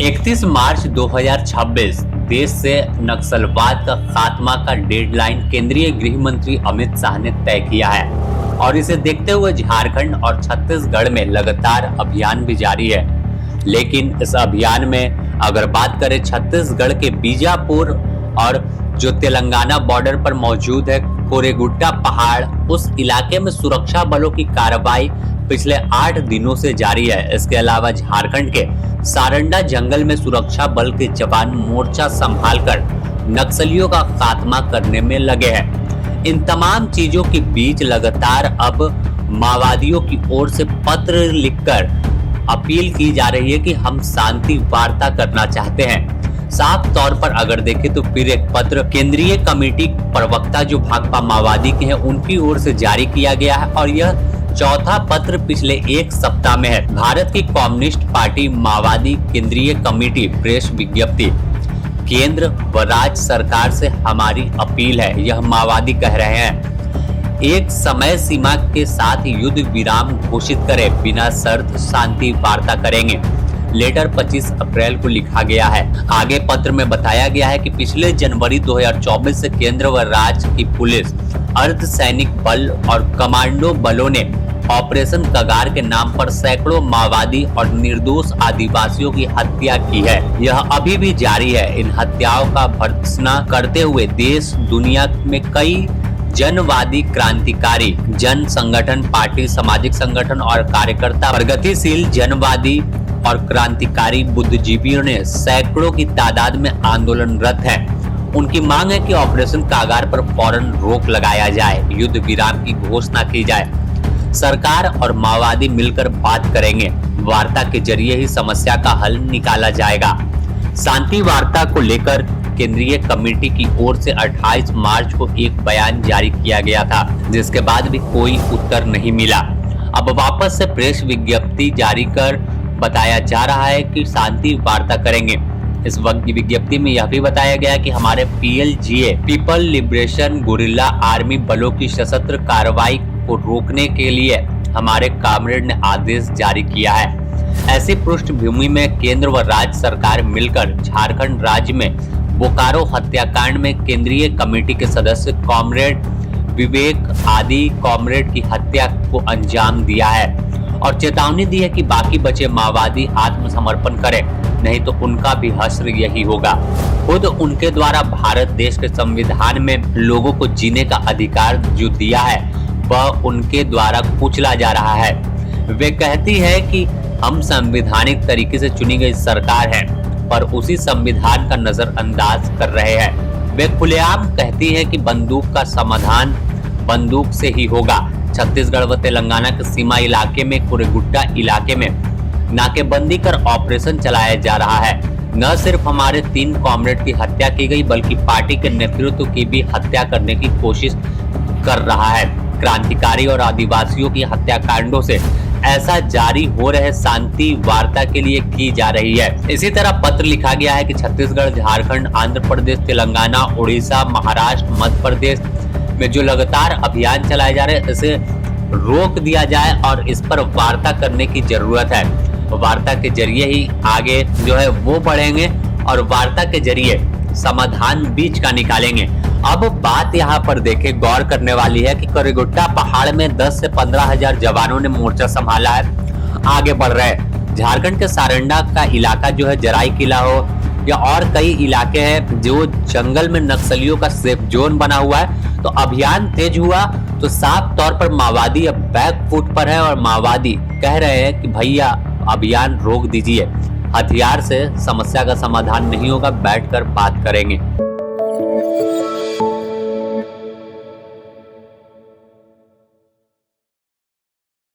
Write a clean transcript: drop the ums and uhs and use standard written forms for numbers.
31 मार्च 2026 देश से नक्सलवाद का खात्मा का डेडलाइन केंद्रीय गृह मंत्री अमित शाह ने तय किया है और इसे देखते हुए झारखंड और छत्तीसगढ़ में लगातार अभियान भी जारी है। लेकिन इस अभियान में अगर बात करें छत्तीसगढ़ के बीजापुर और जो तेलंगाना बॉर्डर पर मौजूद है कोरेगुट्टा पहाड़, उस इलाके में सुरक्षा बलों की कार्रवाई पिछले 8 दिनों से जारी है। इसके अलावा झारखंड के सारंडा जंगल में सुरक्षा बल के जवान मोर्चा संभालकर नक्सलियों का खात्मा करने में लगे हैं। इन तमाम चीजों के बीच लगातार अब माओवादियों की ओर से पत्र लिखकर अपील की जा रही है कि हम शांति वार्ता करना चाहते हैं। साफ तौर पर अगर देखें तो फिर एक पत्र केंद्रीय कमेटी प्रवक्ता जो भाकपा माओवादी के हैं उनकी ओर से जारी किया गया है और यह चौथा पत्र पिछले एक सप्ताह में है। भारत की कम्युनिस्ट पार्टी माओवादी केंद्रीय कमेटी प्रेस विज्ञप्ति। केंद्र व राज्य सरकार से हमारी अपील है, यह माओवादी कह रहे हैं, एक समय सीमा के साथ युद्ध विराम घोषित करें, बिना शर्त शांति वार्ता करेंगे। लेटर 25 अप्रैल को लिखा गया है। आगे पत्र में बताया गया है कि पिछले जनवरी 2024 से केंद्र व राज्य की पुलिस, अर्धसैनिक बल और कमांडो बलों ने ऑपरेशन कगार के नाम पर सैकड़ों माओवादी और निर्दोष आदिवासियों की हत्या की है। यह अभी भी जारी है। इन हत्याओं का भर्त्सना करते हुए देश दुनिया में कई जनवादी क्रांतिकारी जन संगठन, पार्टी, सामाजिक संगठन और कार्यकर्ता, प्रगतिशील जनवादी और क्रांतिकारी बुद्धिजीवियों ने सैकड़ों की तादाद में आंदोलनरत हैं। उनकी मांग है कि ऑपरेशन कागार पर फौरन रोक लगाया जाए, युद्ध विराम की घोषणा की जाए। सरकार और माओवादी मिलकर बात करेंगे, वार्ता के जरिए ही समस्या का हल निकाला जाएगा। शांति वार्ता को लेकर केंद्रीय कमेटी की ओर से 28 मार्च को एक बयान जारी किया गया था, जिसके बाद भी कोई उत्तर नहीं मिला। अब वापस से प्रेस विज्ञप्ति जारी कर बताया जा रहा है कि शांति वार्ता करेंगे। इस वक्त की विज्ञप्ति में यह भी बताया गया कि हमारे PLGA people liberation guerrilla army बलों की सशस्त्र कार्रवाई को रोकने के लिए हमारे कामरेड ने आदेश जारी किया है। ऐसी पृष्ठभूमि में केंद्र व राज्य सरकार मिलकर झारखंड राज्य में बोकारो हत्याकांड में केंद्रीय कमेटी के सदस्य कॉमरेड विवेक आदि कॉमरेड की हत्या को अंजाम दिया है और चेतावनी दी है कि बाकी बचे माओवादी आत्मसमर्पण करें, नहीं तो उनका भी हश्र यही होगा। खुद उनके द्वारा भारत देश के संविधान में लोगों को जीने का अधिकार जो दिया है वह उनके द्वारा कुचला जा रहा है। वे कहती है कि हम संवैधानिक तरीके से चुनी गई सरकार है पर उसी संविधान का नजरअंदाज कर रहे हैं। वे खुलेआम कहती है कि बंदूक का समाधान बंदूक से ही होगा। छत्तीसगढ़ व तेलंगाना के सीमा इलाके में कोरेगुट्टा इलाके में नाकेबंदी कर ऑपरेशन चलाया जा रहा है। न सिर्फ हमारे 3 कॉमरेड की हत्या की गई बल्कि पार्टी के नेतृत्व की भी हत्या करने की कोशिश कर रहा है। क्रांतिकारी और आदिवासियों की हत्याकांडों से ऐसा जारी हो रहे शांति वार्ता के लिए की जा रही है। इसी तरह पत्र लिखा गया है कि छत्तीसगढ़, झारखंड, आंध्र प्रदेश, तेलंगाना, उड़ीसा, महाराष्ट्र, मध्य प्रदेश में जो लगातार अभियान चलाए जा रहे हैं इसे रोक दिया जाए और इस पर वार्ता करने की जरूरत है। वार्ता के जरिए ही आगे जो है वो बढ़ेंगे और वार्ता के जरिए समाधान बीच का निकालेंगे। अब बात यहाँ पर देखें, गौर करने वाली है कि कोरेगुट्टा पहाड़ में 10 से 15 हजार जवानों ने मोर्चा संभाला है, आगे बढ़ रहे हैं। झारखंड के सारंडा का इलाका जो है जराई किला हो या और कई इलाके हैं जो जंगल में नक्सलियों का सेफ जोन बना हुआ है, तो अभियान तेज हुआ तो साफ तौर पर माओवादी अब बैक फुट पर है और माओवादी कह रहे हैं कि भैया अभियान रोक दीजिए, हथियार से समस्या का समाधान नहीं होगा, बैठकर बात करेंगे।